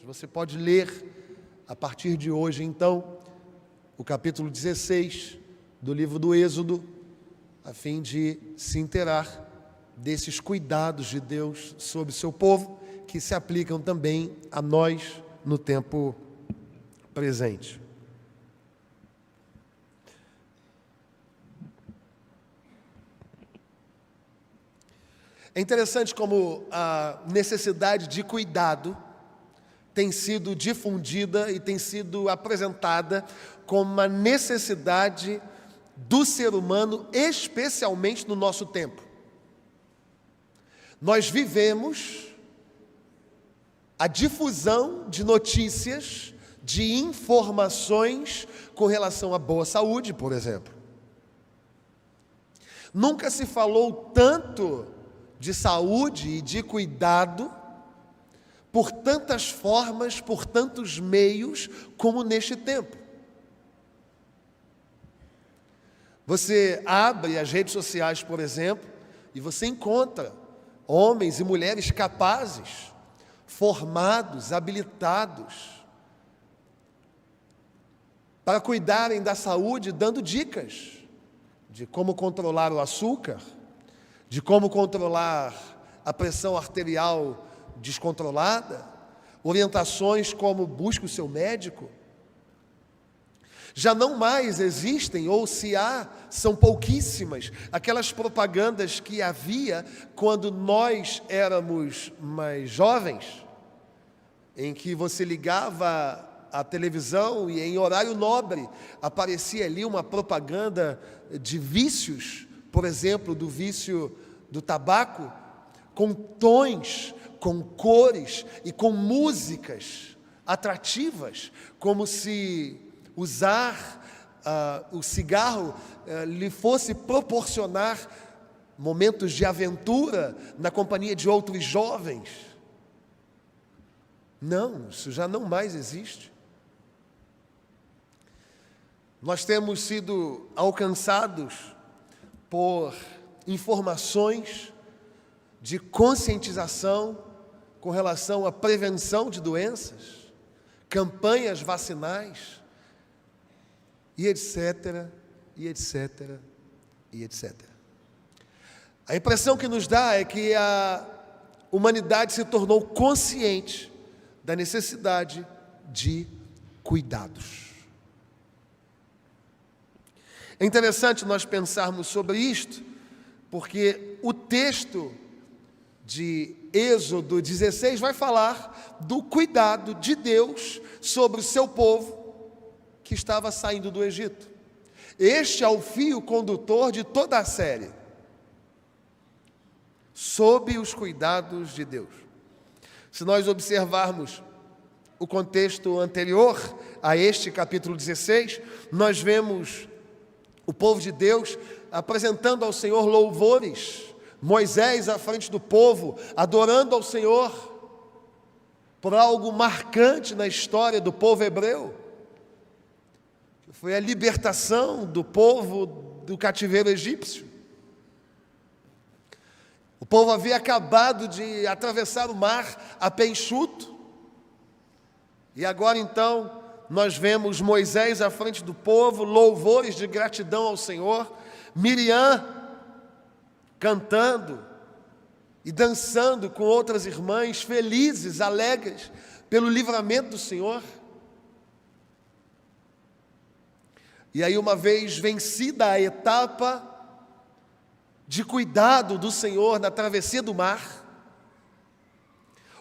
Você pode ler a partir de hoje, então, o capítulo 16 do livro do Êxodo, a fim de se inteirar desses cuidados de Deus sobre o seu povo, que se aplicam também a nós no tempo presente. É interessante como a necessidade de cuidado tem sido difundida e tem sido apresentada como uma necessidade do ser humano, especialmente no nosso tempo. Nós vivemos a difusão de notícias, de informações com relação à boa saúde, por exemplo. Nunca se falou tanto de saúde e de cuidado por tantas formas, por tantos meios, como neste tempo. Você abre as redes sociais, por exemplo, e você encontra homens e mulheres capazes, formados, habilitados, para cuidarem da saúde, dando dicas de como controlar o açúcar, de como controlar a pressão arterial descontrolada, orientações como busque o seu médico. Já não mais existem, ou se há, são pouquíssimas, aquelas propagandas que havia quando nós éramos mais jovens, em que você ligava a televisão e em horário nobre aparecia ali uma propaganda de vícios, por exemplo, do vício do tabaco, com tons, com cores e com músicas atrativas, como se usar o cigarro lhe fosse proporcionar momentos de aventura na companhia de outros jovens. Não, isso já não mais existe. Nós temos sido alcançados por informações de conscientização com relação à prevenção de doenças, campanhas vacinais, e etc, e etc, e etc. A impressão que nos dá é que a humanidade se tornou consciente da necessidade de cuidados. É interessante nós pensarmos sobre isto, porque o texto de Êxodo 16 vai falar do cuidado de Deus sobre o seu povo que estava saindo do Egito. Este é o fio condutor de toda a série, sob os cuidados de Deus. Se nós observarmos o contexto anterior a este capítulo 16, nós vemos o povo de Deus apresentando ao Senhor louvores, Moisés à frente do povo, adorando ao Senhor por algo marcante na história do povo hebreu, que foi a libertação do povo do cativeiro egípcio. O povo havia acabado de atravessar o mar a pé enxuto, e agora então nós vemos Moisés à frente do povo, louvores de gratidão ao Senhor, Miriam cantando e dançando com outras irmãs, felizes, alegres, pelo livramento do Senhor. E aí, uma vez vencida a etapa de cuidado do Senhor na travessia do mar,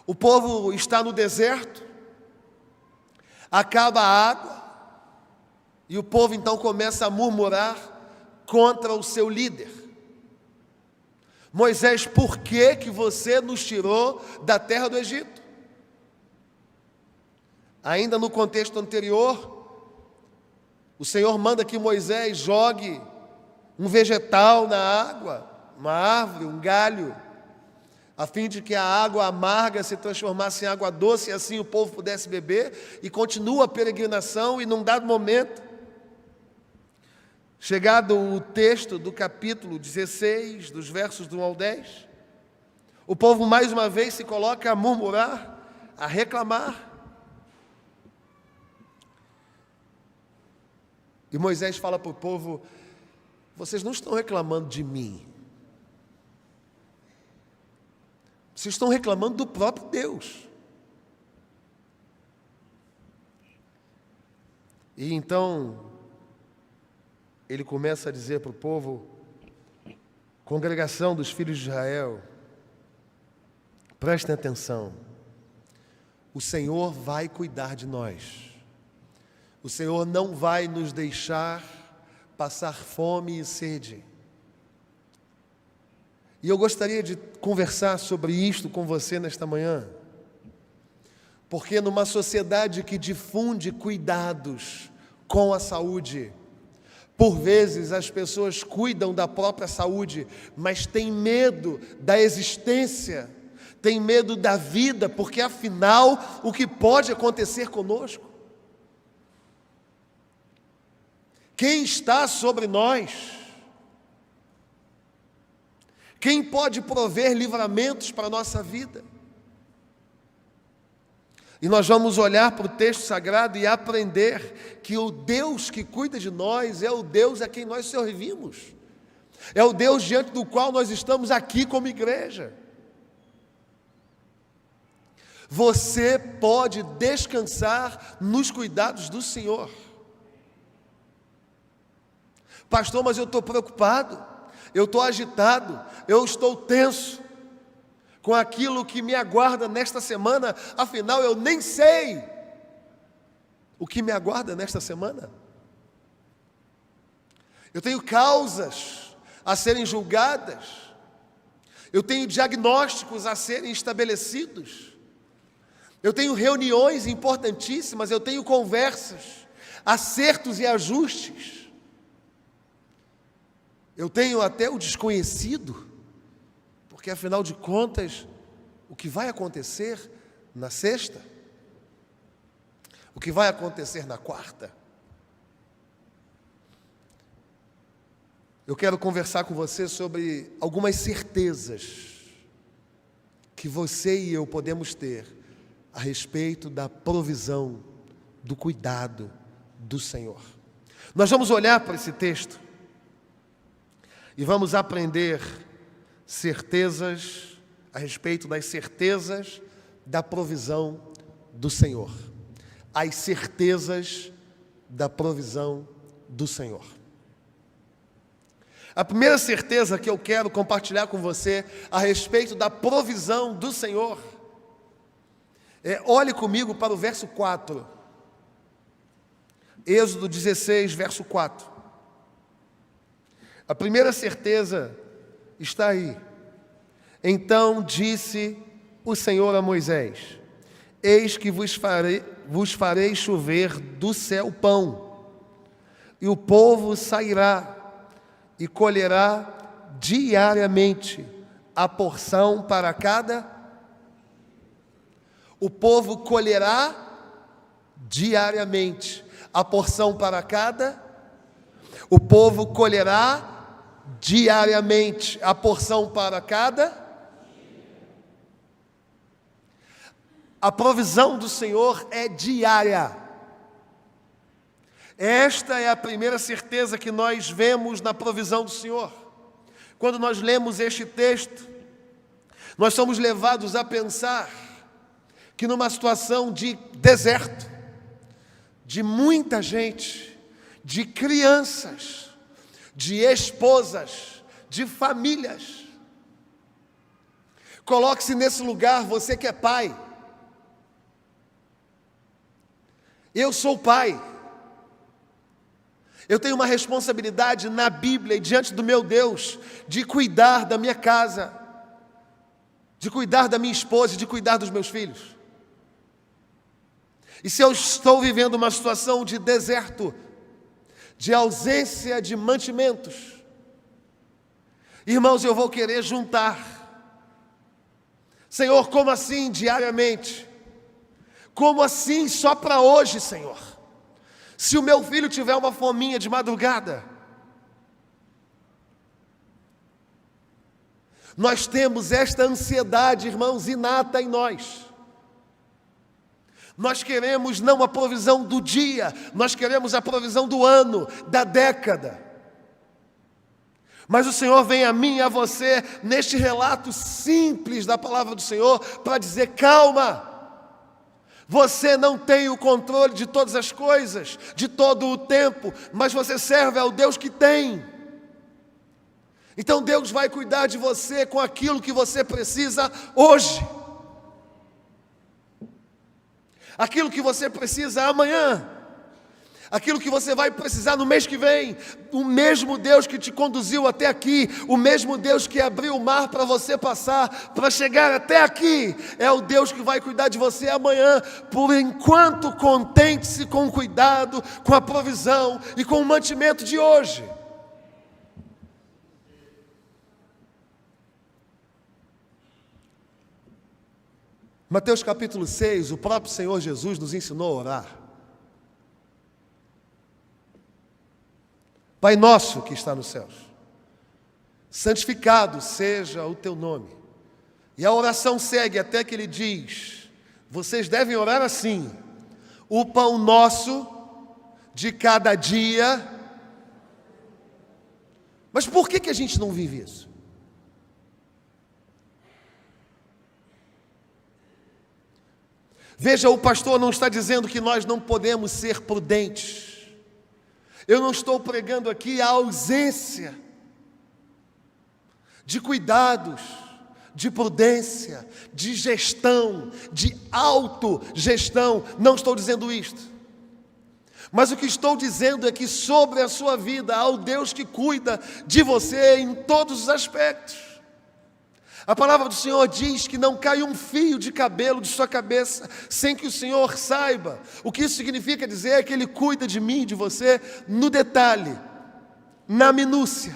o povo está no deserto, acaba a água, e o povo então começa a murmurar contra o seu líder. Moisés, por que você nos tirou da terra do Egito? Ainda no contexto anterior, o Senhor manda que Moisés jogue um vegetal na água, uma árvore, um galho, a fim de que a água amarga se transformasse em água doce e assim o povo pudesse beber, e continua a peregrinação, e num dado momento, chegado o texto do capítulo 16, dos versos do 1 ao 10, o povo mais uma vez se coloca a murmurar, a reclamar, E Moisés fala para o povo: vocês não estão reclamando de mim, vocês estão reclamando do próprio Deus. E então ele começa a dizer para o povo: congregação dos filhos de Israel, prestem atenção, o Senhor vai cuidar de nós, o Senhor não vai nos deixar passar fome e sede. E eu gostaria de conversar sobre isto com você nesta manhã, porque numa sociedade que difunde cuidados com a saúde, por vezes as pessoas cuidam da própria saúde, mas têm medo da existência, têm medo da vida, porque afinal, o que pode acontecer conosco? Quem está sobre nós? Quem pode prover livramentos para a nossa vida? E nós vamos olhar para o texto sagrado e aprender que o Deus que cuida de nós é o Deus a quem nós servimos. É o Deus diante do qual nós estamos aqui como igreja. Você pode descansar nos cuidados do Senhor. Pastor, mas eu estou preocupado, eu estou agitado, eu estou tenso com aquilo que me aguarda nesta semana, afinal eu nem sei o que me aguarda nesta semana. Eu tenho causas a serem julgadas, eu tenho diagnósticos a serem estabelecidos, eu tenho reuniões importantíssimas, eu tenho conversas, acertos e ajustes. Eu tenho até o desconhecido, porque afinal de contas, o que vai acontecer na sexta? O que vai acontecer na quarta? Eu quero conversar com você sobre algumas certezas que você e eu podemos ter a respeito da provisão, do cuidado do Senhor. Nós vamos olhar para esse texto e vamos aprender certezas a respeito das certezas da provisão do Senhor. As certezas da provisão do Senhor. A primeira certeza que eu quero compartilhar com você a respeito da provisão do Senhor olhe comigo para o verso 4. Êxodo 16, verso 4. A primeira certeza está aí. Então disse o Senhor a Moisés: eis que vos farei chover do céu pão, e o povo sairá e colherá diariamente a porção para cada. O povo colherá diariamente a porção para cada. O povo colherá diariamente a porção para cada. A provisão do Senhor é diária. Esta é a primeira certeza que nós vemos na provisão do Senhor. Quando nós lemos este texto, nós somos levados a pensar que numa situação de deserto, de muita gente, de crianças, de esposas, de famílias. Coloque-se nesse lugar, você que é pai. Eu sou pai. Eu tenho uma responsabilidade na Bíblia e diante do meu Deus de cuidar da minha casa, de cuidar da minha esposa, de cuidar dos meus filhos. E se eu estou vivendo uma situação de deserto, de ausência de mantimentos, irmãos, eu vou querer juntar. Senhor, como assim diariamente? Como assim só para hoje, Senhor? Se o meu filho tiver uma fominha de madrugada, nós temos esta ansiedade, irmãos, inata em nós. Nós queremos não a provisão do dia, nós queremos a provisão do ano, da década. Mas o Senhor vem a mim e a você, neste relato simples da palavra do Senhor, para dizer: calma, você não tem o controle de todas as coisas, de todo o tempo, mas você serve ao Deus que tem. Então Deus vai cuidar de você com aquilo que você precisa hoje. Aquilo que você precisa amanhã, aquilo que você vai precisar no mês que vem. O mesmo Deus que te conduziu até aqui, o mesmo Deus que abriu o mar para você passar, para chegar até aqui, é o Deus que vai cuidar de você amanhã. Por enquanto, contente-se com o cuidado, com a provisão e com o mantimento de hoje. Mateus capítulo 6, o próprio Senhor Jesus nos ensinou a orar. Pai nosso que está nos céus, santificado seja o teu nome. E a oração segue até que ele diz: vocês devem orar assim: o pão nosso de cada dia. Mas por que a gente não vive isso? Veja, o pastor não está dizendo que nós não podemos ser prudentes. Eu não estou pregando aqui a ausência de cuidados, de prudência, de gestão, de autogestão. Não estou dizendo isto. Mas o que estou dizendo é que sobre a sua vida há o Deus que cuida de você em todos os aspectos. A palavra do Senhor diz que não cai um fio de cabelo de sua cabeça sem que o Senhor saiba. O que isso significa dizer é que Ele cuida de mim, de você, no detalhe, na minúcia.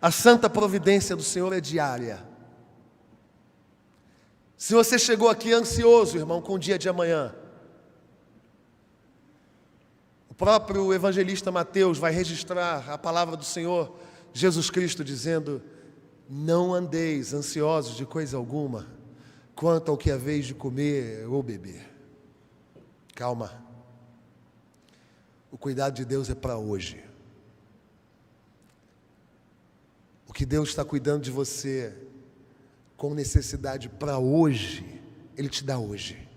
A santa providência do Senhor é diária. Se você chegou aqui ansioso, irmão, com o dia de amanhã, o próprio evangelista Mateus vai registrar a palavra do Senhor Jesus Cristo dizendo: não andeis ansiosos de coisa alguma, quanto ao que haveis de comer ou beber. Calma. O cuidado de Deus é para hoje. O que Deus está cuidando de você com necessidade para hoje, Ele te dá hoje.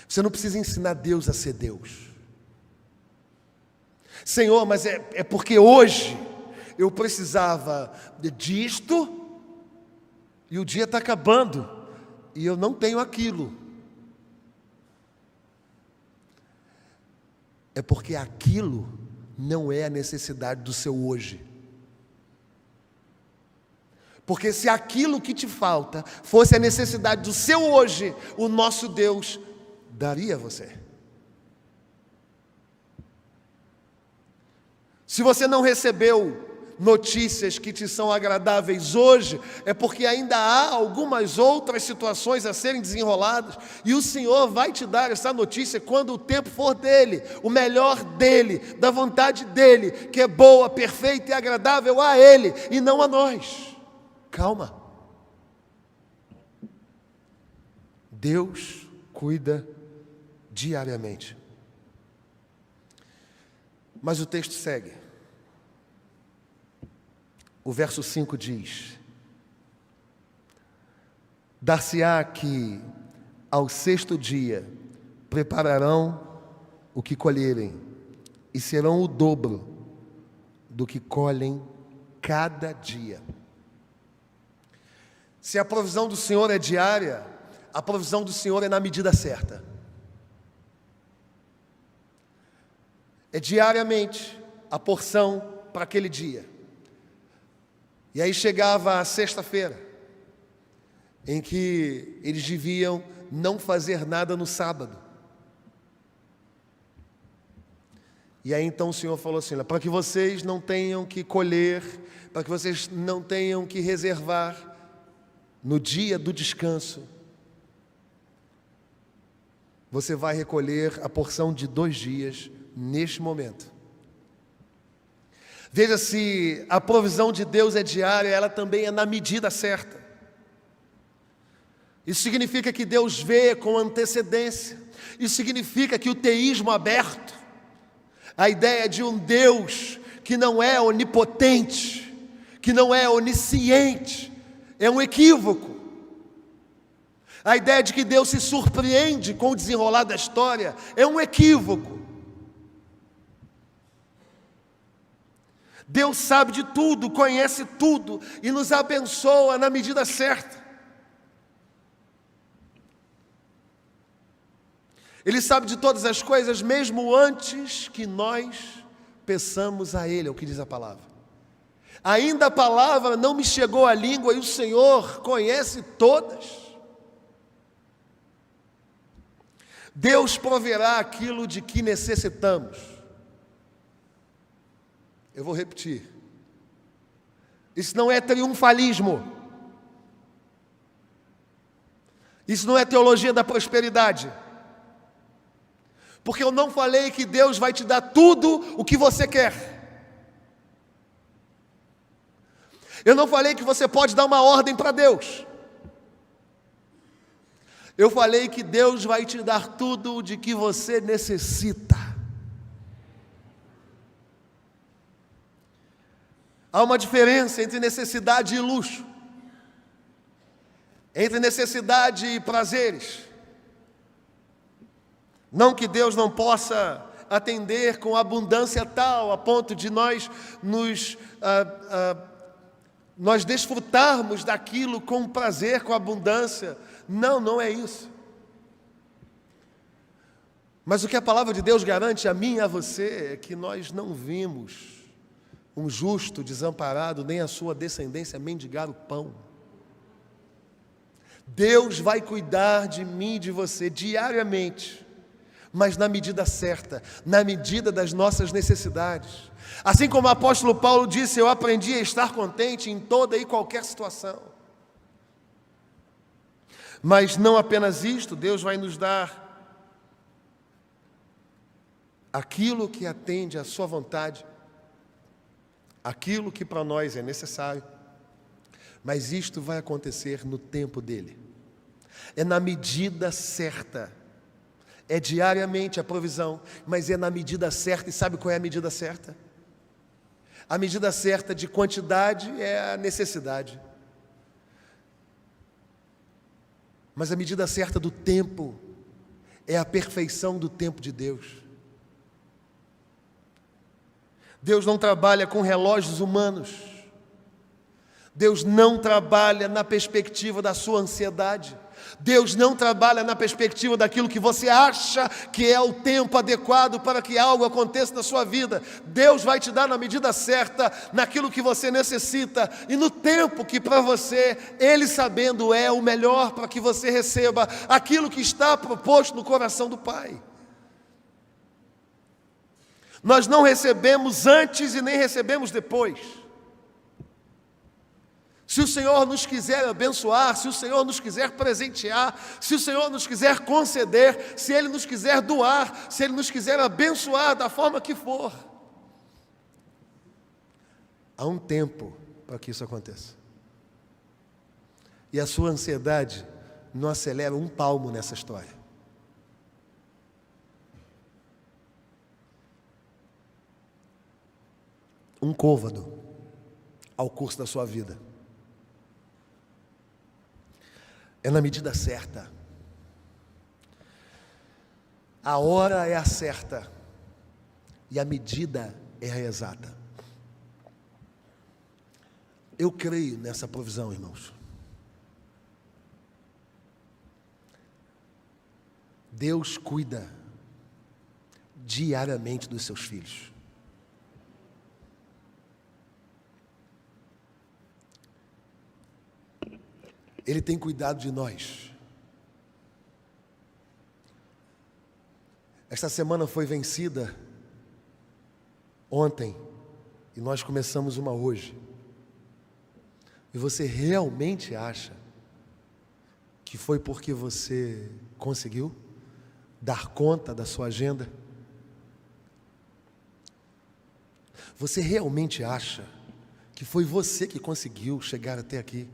Você não precisa ensinar Deus a ser Deus. Senhor, mas é porque hoje eu precisava disto e o dia está acabando e eu não tenho aquilo. É porque aquilo não é a necessidade do seu hoje. Porque se aquilo que te falta fosse a necessidade do seu hoje, o nosso Deus daria a você. Se você não recebeu notícias que te são agradáveis hoje, é porque ainda há algumas outras situações a serem desenroladas, e o Senhor vai te dar essa notícia quando o tempo for dEle, o melhor dEle, da vontade dEle, que é boa, perfeita e agradável a Ele, e não a nós. Calma. Deus cuida diariamente. Mas o texto segue. O verso 5 diz: dar-se-á que ao sexto dia prepararão o que colherem, e serão o dobro do que colhem cada dia. Se a provisão do Senhor é diária, a provisão do Senhor é na medida certa. É diariamente a porção para aquele dia. E aí chegava a sexta-feira, em que eles deviam não fazer nada no sábado. E aí então o Senhor falou assim: para que vocês não tenham que colher, para que vocês não tenham que reservar no dia do descanso, você vai recolher a porção de 2 dias neste momento. Veja, se a provisão de Deus é diária, ela também é na medida certa. Isso significa que Deus vê com antecedência. Isso significa que o teísmo aberto, a ideia de um Deus que não é onipotente, que não é onisciente, é um equívoco. A ideia de que Deus se surpreende com o desenrolar da história é um equívoco. Deus sabe de tudo, conhece tudo e nos abençoa na medida certa. Ele sabe de todas as coisas, mesmo antes que nós peçamos a Ele, é o que diz a palavra. Ainda a palavra não me chegou à língua e o Senhor conhece todas. Deus proverá aquilo de que necessitamos. Eu vou repetir. Isso não é triunfalismo. Isso não é teologia da prosperidade. Porque eu não falei que Deus vai te dar tudo o que você quer. Eu não falei que você pode dar uma ordem para Deus. Eu falei que Deus vai te dar tudo de que você necessita. Há uma diferença entre necessidade e luxo, entre necessidade e prazeres. Não que Deus não possa atender com abundância tal, a ponto de nós desfrutarmos daquilo com prazer, com abundância. Não, não é isso. Mas o que a palavra de Deus garante a mim e a você é que nós não vimos um justo desamparado, nem a sua descendência mendigar o pão. Deus vai cuidar de mim e de você diariamente, mas na medida certa, na medida das nossas necessidades. Assim como o apóstolo Paulo disse, eu aprendi a estar contente em toda e qualquer situação. Mas não apenas isto, Deus vai nos dar aquilo que atende à sua vontade, aquilo que para nós é necessário, mas isto vai acontecer no tempo dele. É na medida certa. É diariamente a provisão, mas é na medida certa. E sabe qual é a medida certa? A medida certa de quantidade é a necessidade. Mas a medida certa do tempo é a perfeição do tempo de Deus. Deus não trabalha com relógios humanos. Deus não trabalha na perspectiva da sua ansiedade. Deus não trabalha na perspectiva daquilo que você acha que é o tempo adequado para que algo aconteça na sua vida. Deus vai te dar na medida certa, naquilo que você necessita e no tempo que para você, Ele sabendo é o melhor para que você receba aquilo que está proposto no coração do Pai. Nós não recebemos antes e nem recebemos depois. Se o Senhor nos quiser abençoar, se o Senhor nos quiser presentear, se o Senhor nos quiser conceder, se Ele nos quiser doar, se Ele nos quiser abençoar da forma que for, há um tempo para que isso aconteça. E a sua ansiedade não acelera um palmo nessa história. Um côvado ao curso da sua vida. É na medida certa. A hora é a certa e a medida é a exata. Eu creio nessa provisão, irmãos. Deus cuida diariamente dos seus filhos. Ele tem cuidado de nós. Esta semana foi vencida ontem e nós começamos uma hoje. E você realmente acha que foi porque você conseguiu dar conta da sua agenda? Você realmente acha que foi você que conseguiu chegar até aqui?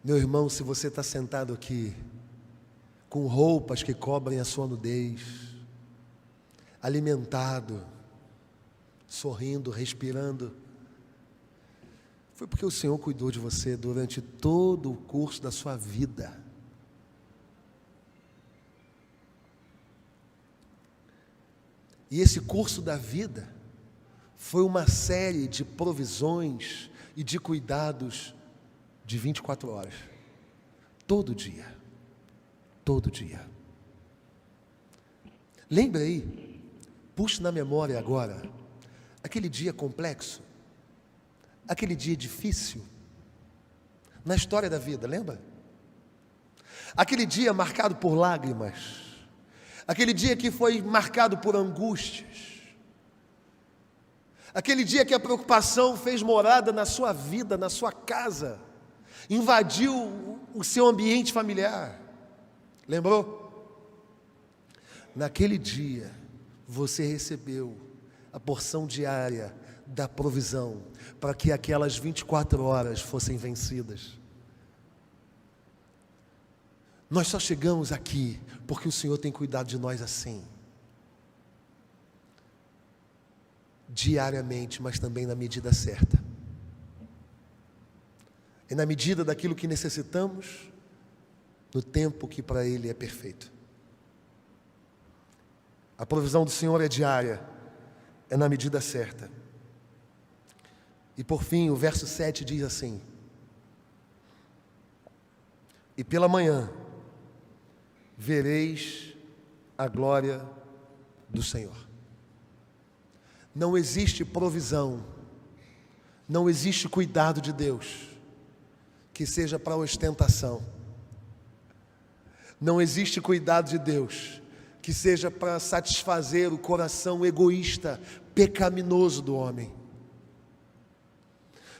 Meu irmão, se você está sentado aqui, com roupas que cobrem a sua nudez, alimentado, sorrindo, respirando, foi porque o Senhor cuidou de você durante todo o curso da sua vida. E esse curso da vida foi uma série de provisões e de cuidados de 24 horas. Todo dia. Todo dia. Lembra aí, puxe na memória agora, aquele dia complexo, aquele dia difícil, na história da vida, lembra? Aquele dia marcado por lágrimas, aquele dia que foi marcado por angústias, aquele dia que a preocupação fez morada na sua vida, na sua casa, invadiu o seu ambiente familiar. Lembrou? Naquele dia, você recebeu a porção diária da provisão, para que aquelas 24 horas fossem vencidas. Nós só chegamos aqui porque o Senhor tem cuidado de nós assim. Diariamente, mas também na medida certa. E na medida daquilo que necessitamos, no tempo que para Ele é perfeito. A provisão do Senhor é diária, é na medida certa. E por fim, o verso 7 diz assim: e pela manhã vereis a glória do Senhor. Não existe provisão, não existe cuidado de Deus que seja para ostentação. Não existe cuidado de Deus que seja para satisfazer o coração egoísta, pecaminoso do homem.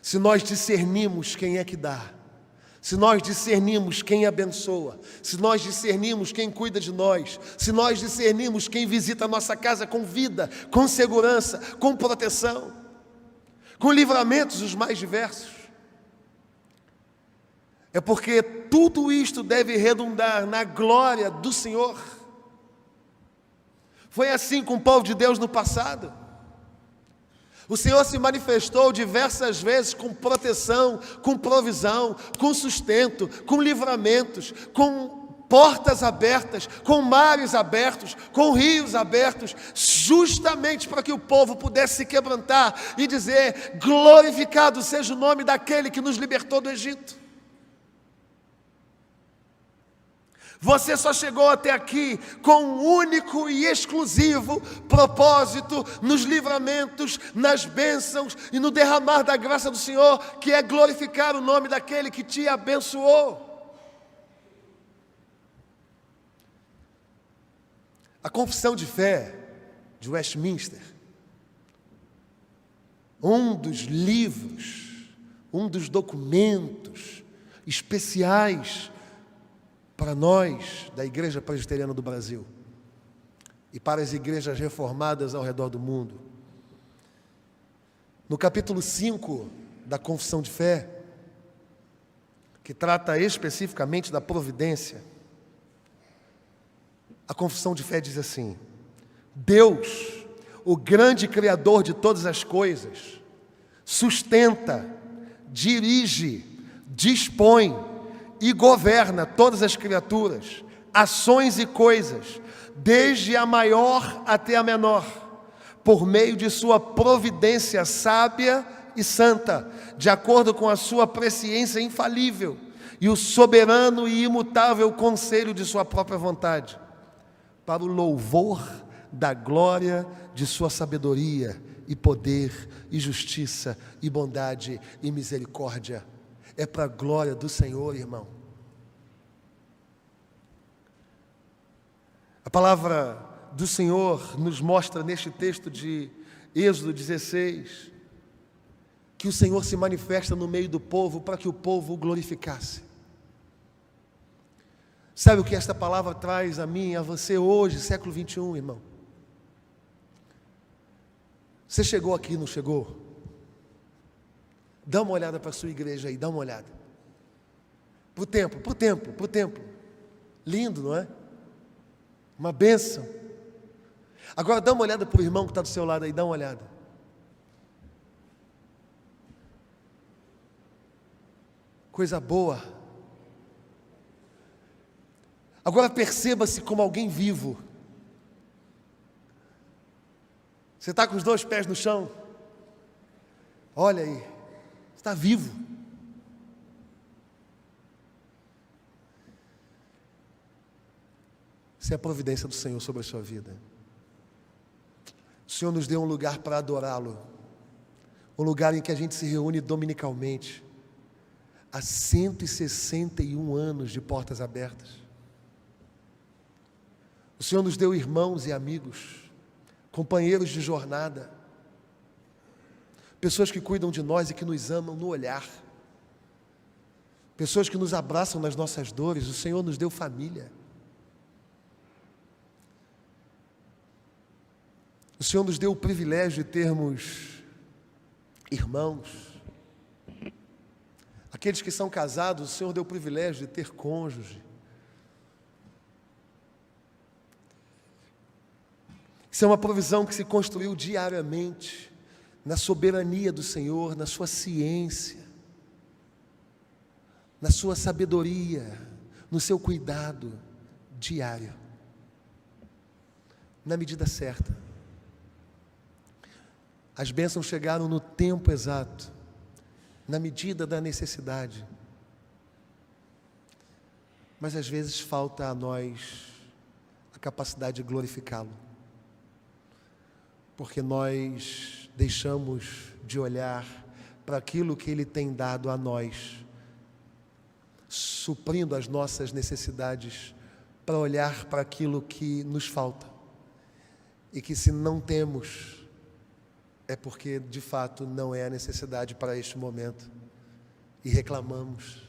Se nós discernimos quem é que dá, se nós discernimos quem abençoa, se nós discernimos quem cuida de nós, se nós discernimos quem visita a nossa casa com vida, com segurança, com proteção, com livramentos os mais diversos, é porque tudo isto deve redundar na glória do Senhor. Foi assim com o povo de Deus no passado. O Senhor se manifestou diversas vezes com proteção, com provisão, com sustento, com livramentos, com portas abertas, com mares abertos, com rios abertos, justamente para que o povo pudesse se quebrantar e dizer: glorificado seja o nome daquele que nos libertou do Egito. Você só chegou até aqui com um único e exclusivo propósito nos livramentos, nas bênçãos e no derramar da graça do Senhor, que é glorificar o nome daquele que te abençoou. A Confissão de Fé de Westminster, um dos livros, um dos documentos especiais para nós, da Igreja Presbiteriana do Brasil, e para as igrejas reformadas ao redor do mundo. No capítulo 5 da Confissão de Fé, que trata especificamente da providência, a Confissão de Fé diz assim: Deus, o grande Criador de todas as coisas, sustenta, dirige, dispõe e governa todas as criaturas, ações e coisas, desde a maior até a menor, por meio de sua providência sábia e santa, de acordo com a sua presciência infalível e o soberano e imutável conselho de sua própria vontade, para o louvor da glória de sua sabedoria e poder e justiça e bondade e misericórdia. É para a glória do Senhor, irmão. A palavra do Senhor nos mostra neste texto de Êxodo 16, que o Senhor se manifesta no meio do povo para que o povo o glorificasse. Sabe o que esta palavra traz a mim e a você hoje, século 21, irmão? Você chegou aqui, não chegou? Dá uma olhada para a sua igreja aí, dá uma olhada. Para o templo. Lindo, não é? Uma bênção. Agora dá uma olhada para o irmão que está do seu lado aí, dá uma olhada. Coisa boa. Agora perceba-se como alguém vivo. Você está com os 2 pés no chão? Olha aí, está vivo. Isso é a providência do Senhor sobre a sua vida. O Senhor nos deu um lugar para adorá-lo. Um lugar em que a gente se reúne dominicalmente. Há 161 anos de portas abertas. O Senhor nos deu irmãos e amigos, companheiros de jornada, pessoas que cuidam de nós e que nos amam no olhar, pessoas que nos abraçam nas nossas dores. O Senhor nos deu família. O Senhor nos deu o privilégio de termos irmãos. Aqueles que são casados, o Senhor deu o privilégio de ter cônjuge. Isso é uma provisão que se construiu diariamente, na soberania do Senhor, na sua ciência, na sua sabedoria, no seu cuidado diário, na medida certa. As bênçãos chegaram no tempo exato, na medida da necessidade. Mas às vezes falta a nós a capacidade de glorificá-lo, porque nós deixamos de olhar para aquilo que Ele tem dado a nós, suprindo as nossas necessidades, para olhar para aquilo que nos falta, e que se não temos, é porque de fato não é a necessidade para este momento, e reclamamos.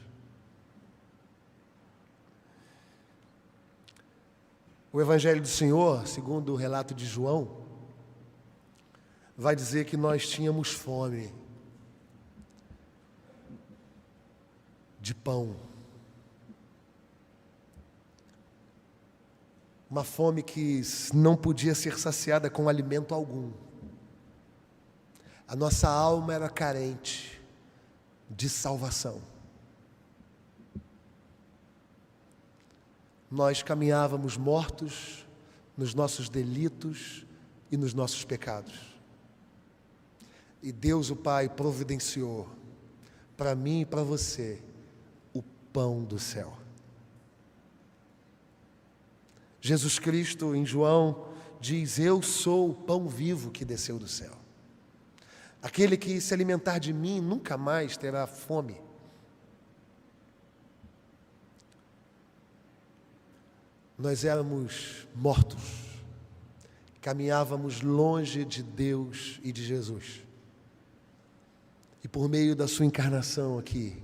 O Evangelho do Senhor, segundo o relato de João, vai dizer que nós tínhamos fome de pão. Uma fome que não podia ser saciada com alimento algum. A nossa alma era carente de salvação. Nós caminhávamos mortos nos nossos delitos e nos nossos pecados. E Deus, o Pai, providenciou para mim e para você o pão do céu. Jesus Cristo, em João, diz: eu sou o pão vivo que desceu do céu. Aquele que se alimentar de mim nunca mais terá fome. Nós éramos mortos, caminhávamos longe de Deus e de Jesus. E por meio da sua encarnação aqui,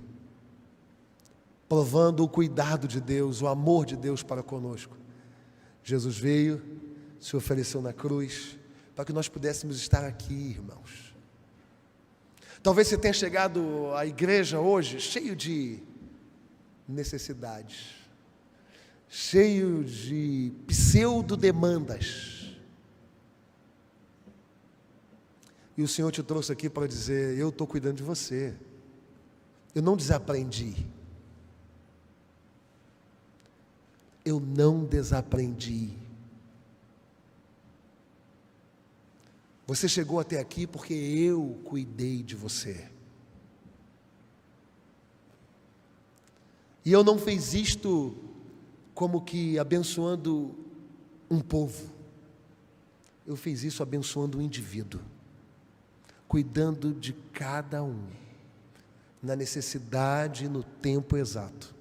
provando o cuidado de Deus, o amor de Deus para conosco, Jesus veio, se ofereceu na cruz, para que nós pudéssemos estar aqui, irmãos. Talvez você tenha chegado à igreja hoje cheio de necessidades, cheio de pseudo-demandas. E o Senhor te trouxe aqui para dizer: eu estou cuidando de você. Eu não desaprendi. Eu não desaprendi. Você chegou até aqui porque eu cuidei de você. E eu não fiz isto como que abençoando um povo. Eu fiz isso abençoando um indivíduo, cuidando de cada um, na necessidade e no tempo exato.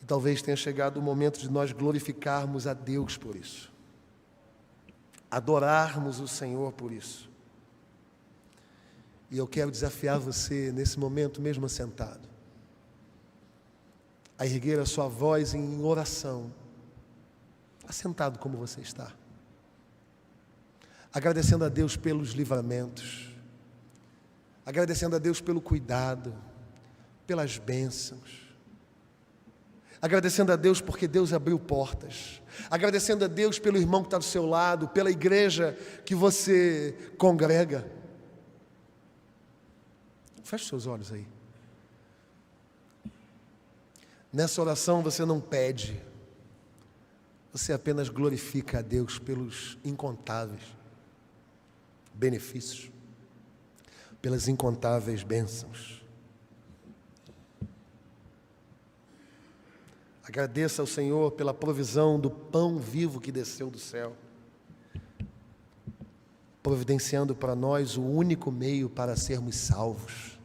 E talvez tenha chegado o momento de nós glorificarmos a Deus por isso, adorarmos o Senhor por isso. E eu quero desafiar você, nesse momento, mesmo assentado, a erguer a sua voz em oração, assentado como você está, agradecendo a Deus pelos livramentos, agradecendo a Deus pelo cuidado, pelas bênçãos, agradecendo a Deus porque Deus abriu portas, agradecendo a Deus pelo irmão que está do seu lado, pela igreja que você congrega. Feche seus olhos aí. Nessa oração você não pede, você apenas glorifica a Deus pelos incontáveis benefícios, pelas incontáveis bênçãos. Agradeça ao Senhor pela provisão do pão vivo que desceu do céu, providenciando para nós o único meio para sermos salvos.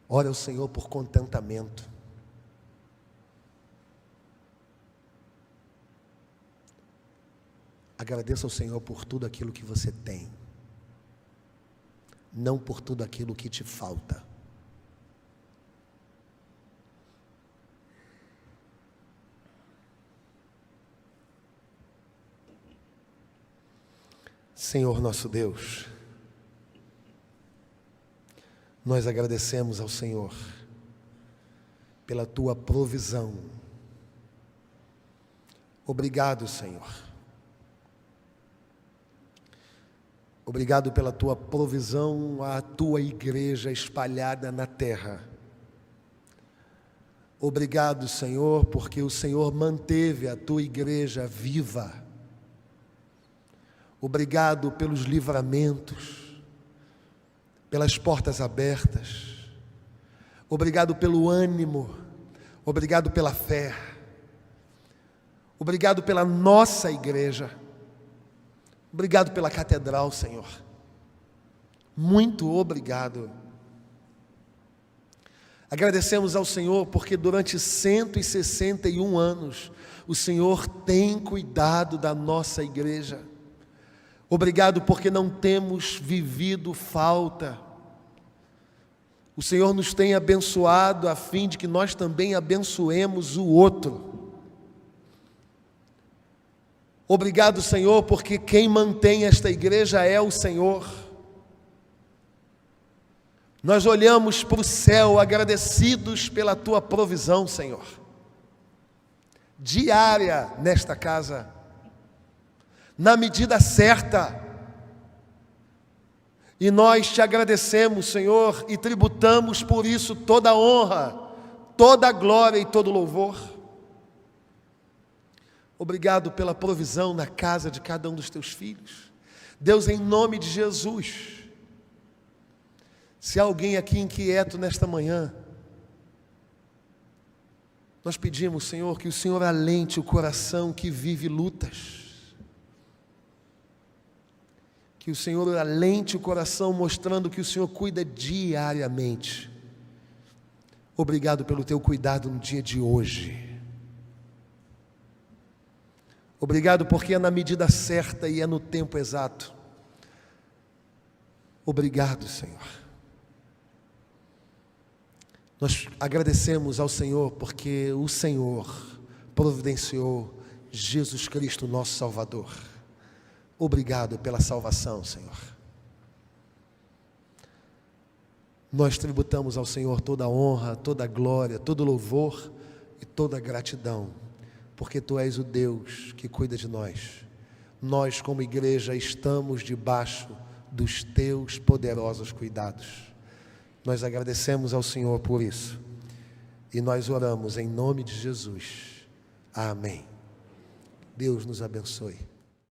Ore ao Senhor por contentamento. Agradeça ao Senhor por tudo aquilo que você tem, não por tudo aquilo que te falta. Senhor nosso Deus, nós agradecemos ao Senhor pela Tua provisão. Obrigado, Senhor. Obrigado pela Tua provisão à Tua igreja espalhada na terra. Obrigado, Senhor, porque o Senhor manteve a Tua igreja viva. Obrigado pelos livramentos, pelas portas abertas. Obrigado pelo ânimo. Obrigado pela fé. Obrigado pela nossa igreja. Obrigado pela catedral, Senhor. Muito obrigado. Agradecemos ao Senhor porque durante 161 anos o Senhor tem cuidado da nossa igreja. Obrigado porque não temos vivido falta. O Senhor nos tem abençoado a fim de que nós também abençoemos o outro. Obrigado, Senhor, porque quem mantém esta igreja é o Senhor. Nós olhamos para o céu agradecidos pela Tua provisão, Senhor, diária nesta casa, na medida certa. E nós Te agradecemos, Senhor, e tributamos por isso toda a honra, toda a glória e todo o louvor. Obrigado pela provisão na casa de cada um dos Teus filhos. Deus, em nome de Jesus, se há alguém aqui inquieto nesta manhã, nós pedimos, Senhor, que o Senhor alente o coração que vive lutas. Que o Senhor alente o coração, mostrando que o Senhor cuida diariamente. Obrigado pelo Teu cuidado no dia de hoje. Obrigado porque é na medida certa e é no tempo exato. Obrigado, Senhor. Nós agradecemos ao Senhor porque o Senhor providenciou Jesus Cristo, nosso Salvador. Obrigado pela salvação, Senhor. Nós tributamos ao Senhor toda a honra, toda a glória, todo o louvor e toda a gratidão, porque Tu és o Deus que cuida de nós. Nós, como igreja, estamos debaixo dos Teus poderosos cuidados. Nós agradecemos ao Senhor por isso. E nós oramos em nome de Jesus. Amém. Deus nos abençoe.